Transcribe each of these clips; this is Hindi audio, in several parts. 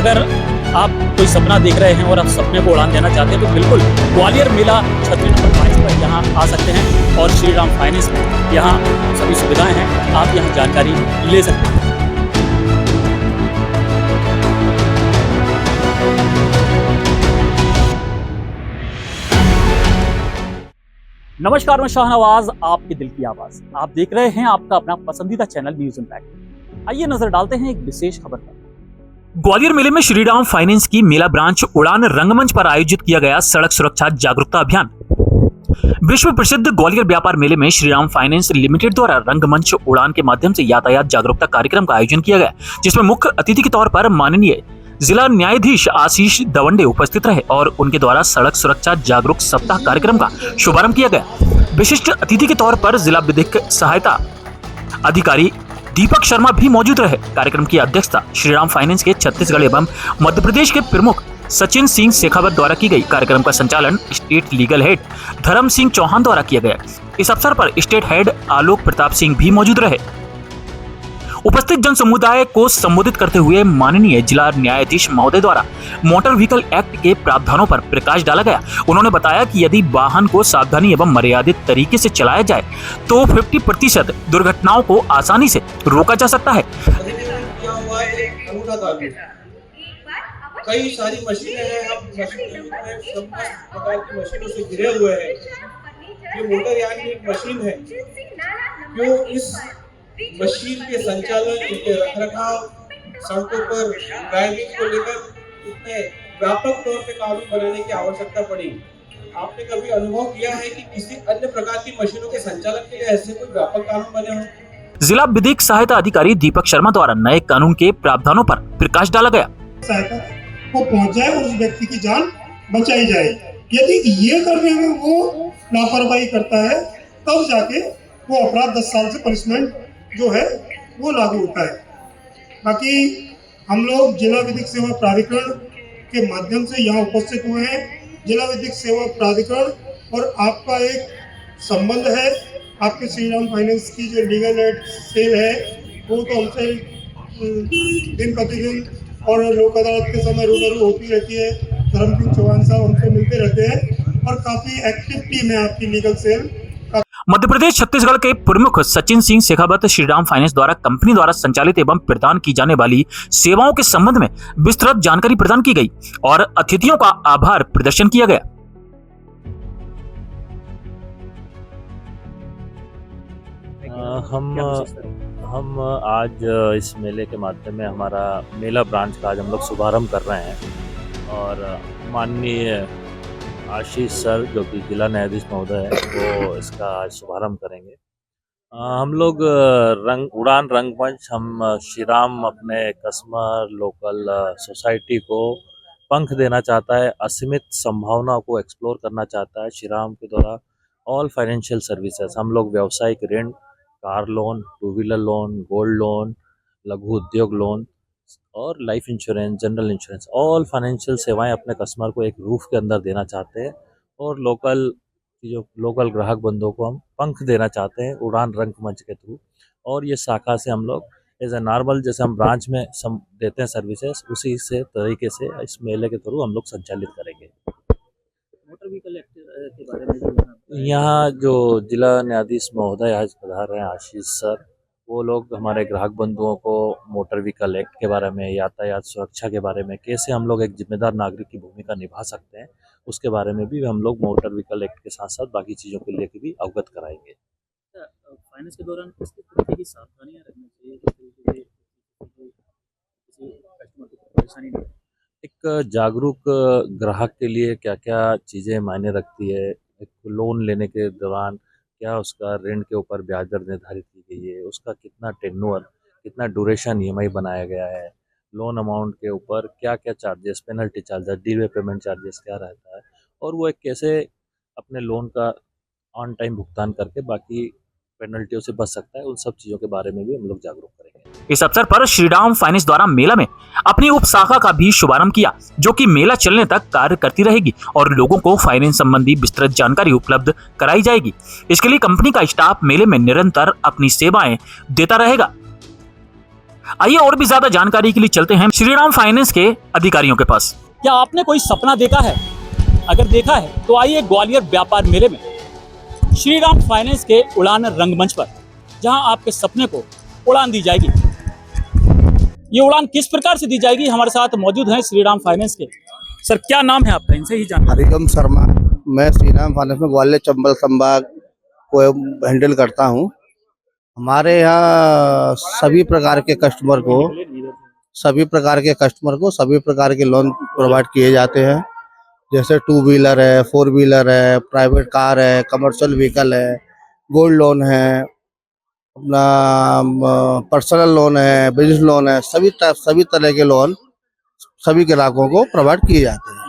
अगर आप कोई सपना देख रहे हैं और आप सपने को उड़ान देना चाहते हैं तो बिल्कुल ग्वालियर मेला छतरी नंबर 22 पर यहाँ आ सकते हैं और श्री राम फाइनेंस में यहाँ सभी सुविधाएं हैं, आप यहाँ जानकारी ले सकते हैं। नमस्कार, मैं शाहनवाज, आपके दिल की आवाज। आप देख रहे हैं आपका अपना पसंदीदा चैनल न्यूज इम्पैक्ट। आइए नजर डालते हैं एक विशेष खबर पर। ग्वालियर मेले में श्री राम फाइनेंस की मेला ब्रांच उड़ान रंगमंच पर आयोजित किया गया सड़क सुरक्षा जागरूकता अभियान। विश्व प्रसिद्ध ग्वालियर व्यापार मेले में श्री राम फाइनेंस लिमिटेड द्वारा रंगमंच उड़ान के माध्यम से यातायात जागरूकता कार्यक्रम का आयोजन किया गया, जिसमें मुख्य अतिथि के तौर पर माननीय जिला न्यायाधीश आशीष दवंडे उपस्थित रहे और उनके द्वारा सड़क सुरक्षा जागरूक सप्ताह कार्यक्रम का शुभारंभ किया गया। विशिष्ट अतिथि के तौर पर जिला विधिक सहायता अधिकारी दीपक शर्मा भी मौजूद रहे। कार्यक्रम की अध्यक्षता श्री राम फाइनेंस के छत्तीसगढ़ एवं मध्य प्रदेश के प्रमुख सचिन सिंह शेखावत द्वारा की गई। कार्यक्रम का संचालन स्टेट लीगल हेड धर्म सिंह चौहान द्वारा किया गया। इस अवसर पर स्टेट हेड आलोक प्रताप सिंह भी मौजूद रहे। उपस्थित जन समुदाय को संबोधित करते हुए माननीय जिला न्यायाधीश महोदय द्वारा मोटर व्हीकल एक्ट के प्रावधानों पर प्रकाश डाला गया। उन्होंने बताया कि यदि वाहन को सावधानी एवं मर्यादित तरीके से चलाया जाए तो 50% दुर्घटनाओं को आसानी से रोका जा सकता है। कई सारी मशीनें हैं, हम मशीनों में सब प्रकार की मशीनों से घिरे हुए हैं। ये मोटरयान की एक मशीन है। क्यों इस मशीन के संचालन, इनके रखरखाव, सड़कों पर ड्राइविंग को लेकर इतने व्यापक तौर पे कानून बनाने की आवश्यकता पड़ी? आपने कभी अनुभव किया है कि किसी अन्य प्रकार की मशीनों के संचालन के लिए ऐसे कोई व्यापक कानून बने हों? जिला विधिक सहायता अधिकारी दीपक शर्मा द्वारा नए कानून के प्रावधानों पर प्रकाश डाला गया। सहायता को पहुंच जाए और उस व्यक्ति की जान बचाई जाए। यदि ये करने में वो लापरवाही करता है तब जाके वो अपराध 10 साल से पनिशमेंट जो है वो लागू होता है। बाकी हम लोग जिला विधिक सेवा प्राधिकरण के माध्यम से यहाँ उपस्थित हुए हैं। जिला विधिक सेवा प्राधिकरण और आपका एक संबंध है। आपके श्री राम फाइनेंस की जो लीगल एड सेल है वो तो हमसे दिन प्रतिदिन और लोक अदालत के समय रूबरू होती रहती है। धर्म सिंह चौहान साहब हमसे मिलते रहते हैं और काफी एक्टिव टीम है आपकी लीगल सेल। मध्य प्रदेश छत्तीसगढ़ के प्रमुख सचिन सिंह शेखावत श्री राम फाइनेंस द्वारा कंपनी द्वारा संचालित एवं प्रदान की जाने वाली सेवाओं के संबंध में विस्तृत जानकारी प्रदान की गई और अतिथियों का आभार प्रदर्शन किया गया। हम आज इस मेले के माध्यम में हमारा मेला ब्रांच का आज हम लोग शुभारंभ कर रहे हैं और माननीय आशीष सर जो कि जिला न्यायाधीश महोदय है वो इसका आज शुभारंभ करेंगे। हम लोग उड़ान रंगमंच हम श्री राम अपने कस्टमर लोकल सोसाइटी को पंख देना चाहता है, असीमित संभावनाओं को एक्सप्लोर करना चाहता है। श्री राम के द्वारा ऑल फाइनेंशियल सर्विसेज हम लोग व्यावसायिक ऋण, car loan, 2 wheeler loan, gold loan, लघु उद्योग लोन और life insurance, general insurance, all financial सेवाएं अपने कस्टमर को एक रूफ के अंदर देना चाहते हैं और लोकल ग्राहक बंधुओं को हम पंख देना चाहते हैं उड़ान रंगमंच के थ्रू। और ये शाखा से हम लोग एज ए नॉर्मल जैसे हम ब्रांच में देते हैं सर्विसेज उसी से तरीके से इस मेले के थ्रू हम लोग संचालित करेंगे। मोटर व्हीकल एक्ट के बारे में यहाँ जो जिला न्यायाधीश महोदय आज पधार रहे हैं आशीष सर, वो लोग हमारे ग्राहक बंधुओं को मोटर व्हीकल एक्ट के बारे में, यातायात सुरक्षा के बारे में, कैसे हम लोग एक जिम्मेदार नागरिक की भूमिका निभा सकते हैं उसके बारे में भी हम लोग मोटर व्हीकल एक्ट के साथ साथ बाकी चीज़ों को लेकर भी अवगत कराएंगे। फाइनेंस के दौरान किस तरीके की सावधानियां रखनी चाहिए कस्टमर को परेशानी नहीं? एक जागरूक ग्राहक के लिए क्या क्या चीज़ें मायने रखती है, एक लोन लेने के दौरान क्या उसका ऋण के ऊपर ब्याज दर निर्धारित की गई है, उसका कितना टेन्योर, कितना ड्यूरेशन ईएमआई बनाया गया है, लोन अमाउंट के ऊपर क्या क्या charges, penalty charges, delay payment charges क्या रहता है और वो एक कैसे अपने लोन का ऑन टाइम भुगतान करके बाकी पेनल्टियों से बच सकता है, उन सब चीज़ों के बारे में भी हम लोग जागरूक करेंगे। इस अवसर पर श्री राम फाइनेंस द्वारा मेला में अपनी उप शाखा का भी शुभारंभ किया, जो कि मेला चलने तक कार्य करती रहेगी और लोगों को फाइनेंस संबंधी विस्तृत जानकारी उपलब्ध कराई जाएगी। इसके लिए कंपनी का स्टाफ मेले में निरंतर अपनी सेवाएं देता रहेगा। आइए और भी ज्यादा जानकारी के लिए चलते हैं श्रीराम फाइनेंस के अधिकारियों के पास। क्या आपने कोई सपना देखा है? अगर देखा है तो आइए ग्वालियर व्यापार मेले में श्रीराम फाइनेंस के उड़ान रंगमंच पर, जहां आपके सपने को उड़ान दी जाएगी। ये उड़ान किस प्रकार से दी जाएगी, हमारे साथ मौजूद हैं श्रीराम फाइनेंस के सर। क्या नाम है आपका, इनसे ही जानकारी। हरिओम शर्मा, मैं श्रीराम फाइनेंस में ग्वालियर चंबल संभाग को हैंडल करता हूं। हमारे यहाँ सभी प्रकार के कस्टमर को सभी प्रकार के लोन प्रोवाइड किए जाते हैं। जैसे 2 व्हीलर है, 4 व्हीलर है, प्राइवेट कार है, कमर्शियल व्हीकल है, गोल्ड लोन है, अपना पर्सनल लोन है, बिजनेस लोन है, सभी तरह के लोन सभी ग्राहकों को प्रोवाइड किए जाते हैं।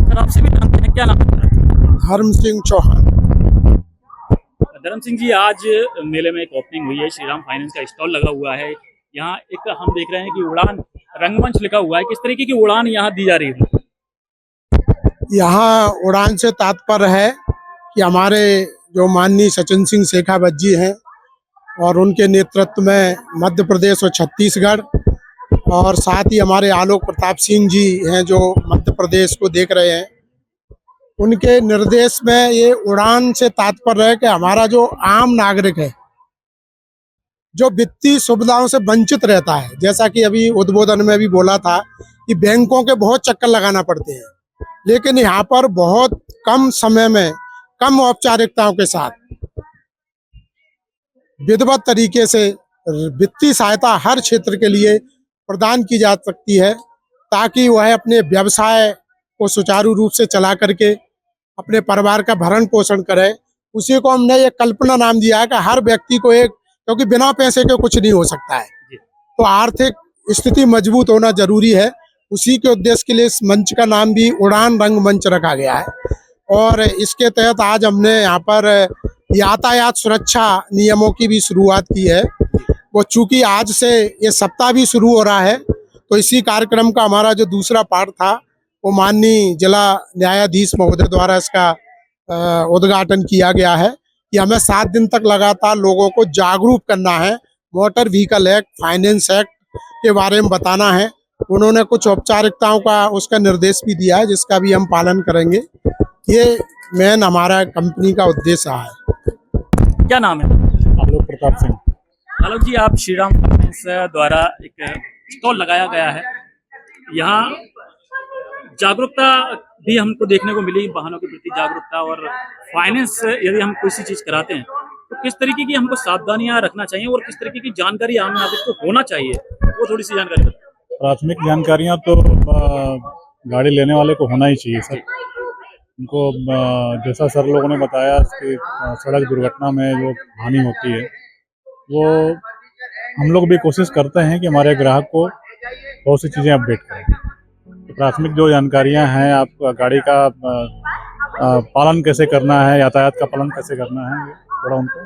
सर आपसे भी जानते हैं, क्या नाम है? धर्म सिंह चौहान। धर्म सिंह जी, आज मेले में एक ओपनिंग हुई है, श्रीराम फाइनेंस का स्टॉल लगा हुआ है। यहाँ एक हम देख रहे हैं कि उड़ान रंगमंच लिखा हुआ है। किस तरीके की उड़ान यहाँ दी जा रही है? यहाँ उड़ान से तात्पर्य है कि हमारे जो माननीय सचिन सिंह शेखावत जी हैं और उनके नेतृत्व में मध्य प्रदेश और छत्तीसगढ़, और साथ ही हमारे आलोक प्रताप सिंह जी हैं जो मध्य प्रदेश को देख रहे हैं, उनके निर्देश में ये उड़ान से तात्पर्य है कि हमारा जो आम नागरिक है जो वित्तीय सुविधाओं से वंचित रहता है, जैसा कि अभी उद्बोधन में भी बोला था कि बैंकों के बहुत चक्कर लगाना पड़ते हैं, लेकिन यहाँ पर बहुत कम समय में कम औपचारिकताओं के साथ विधिवत तरीके से वित्तीय सहायता हर क्षेत्र के लिए प्रदान की जा सकती है, ताकि वह अपने व्यवसाय को सुचारू रूप से चला करके अपने परिवार का भरण पोषण करे। उसी को हमने एक कल्पना नाम दिया है कि हर व्यक्ति को एक, क्योंकि बिना पैसे के कुछ नहीं हो सकता है, तो आर्थिक स्थिति मजबूत होना जरूरी है। उसी के उद्देश्य के लिए इस मंच का नाम भी उड़ान रंगमंच रखा गया है। और इसके तहत आज हमने यहाँ पर यातायात सुरक्षा नियमों की भी शुरुआत की है। वो चूंकि आज से ये सप्ताह भी शुरू हो रहा है, तो इसी कार्यक्रम का हमारा जो दूसरा पार्ट था वो माननीय जिला न्यायाधीश महोदय द्वारा इसका उद्घाटन किया गया है कि हमें 7 दिन तक लगातार लोगों को जागरूक करना है, motor vehicle act, finance act के बारे में बताना है। उन्होंने कुछ औपचारिकताओं का उसका निर्देश भी दिया है, जिसका भी हम पालन करेंगे। ये मेन हमारा कंपनी का उद्देश्य है। क्या नाम है? आलोक प्रताप सिंह। आलोक जी, आप श्रीराम फाइनेंस द्वारा एक स्टॉल लगाया गया है, यहाँ जागरूकता भी हमको देखने को मिली, वाहनों के प्रति जागरूकता। और फाइनेंस यदि हम किसी चीज कराते हैं तो किस तरीके की हमको सावधानियां रखना चाहिए और किस तरीके की जानकारी आम नागरिक को होना चाहिए, वो थोड़ी सी जानकारी बताएं। प्राथमिक जानकारियां तो गाड़ी लेने वाले को होना ही चाहिए सर। उनको जैसा सर लोगों ने बताया कि सड़क दुर्घटना में जो हानि होती है, वो हम लोग भी कोशिश करते हैं कि हमारे ग्राहक को बहुत सी चीज़ें अपडेट करें। तो प्राथमिक जो जानकारियां हैं, आप गाड़ी का पालन कैसे करना है, यातायात का पालन कैसे करना है, थोड़ा उनको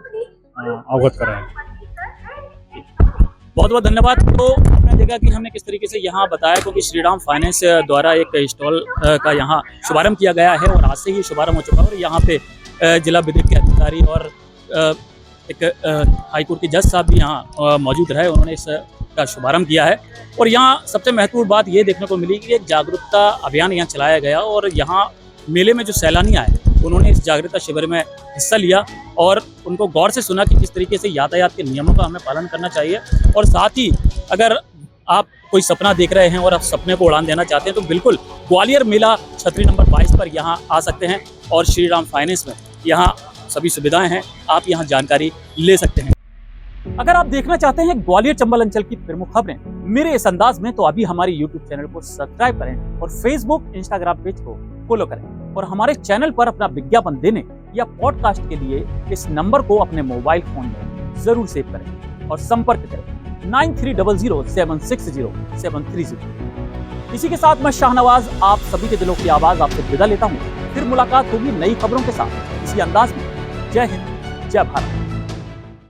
अवगत कराएं। बहुत बहुत धन्यवाद। तो आपने देखा कि हमने किस तरीके से यहाँ बताया, क्योंकि श्रीराम फाइनेंस द्वारा एक स्टॉल का यहाँ शुभारंभ किया गया है और आज से ही शुभारंभ हो चुका है। और यहाँ पे जिला विधिक के अधिकारी और एक हाईकोर्ट के जज साहब भी यहाँ मौजूद रहे, उन्होंने इसका शुभारंभ किया है। और यहाँ सबसे महत्वपूर्ण बात ये देखने को मिली कि एक जागरूकता अभियान यहाँ चलाया गया और यहाँ मेले में जो सैलानी आए उन्होंने इस जागरूकता शिविर में हिस्सा लिया और उनको गौर से सुना कि किस तरीके से यातायात के नियमों का हमें पालन करना चाहिए। और साथ ही अगर आप कोई सपना देख रहे हैं और आप सपने को उड़ान देना चाहते हैं तो बिल्कुल ग्वालियर मेला छतरी नंबर 22 पर यहाँ आ सकते हैं और श्रीराम फाइनेंस में यहाँ सभी सुविधाएं हैं, आप यहाँ जानकारी ले सकते हैं। अगर आप देखना चाहते हैं ग्वालियर चंबल अंचल की प्रमुख खबरें मेरे इस अंदाज में, तो अभी हमारे YouTube चैनल को सब्सक्राइब करें और Facebook, Instagram पेज को फॉलो करें और हमारे चैनल पर अपना विज्ञापन देने या पॉडकास्ट के लिए इस नंबर को अपने मोबाइल फोन में जरूर सेव करें और संपर्क करें 9300760730। इसी के साथ मैं शाहनवाज आप सभी के दिलों की आवाज आपसे विदा लेता हूँ। फिर मुलाकात होगी नई खबरों के साथ इसी अंदाज में। जय हिंद, जय भारत।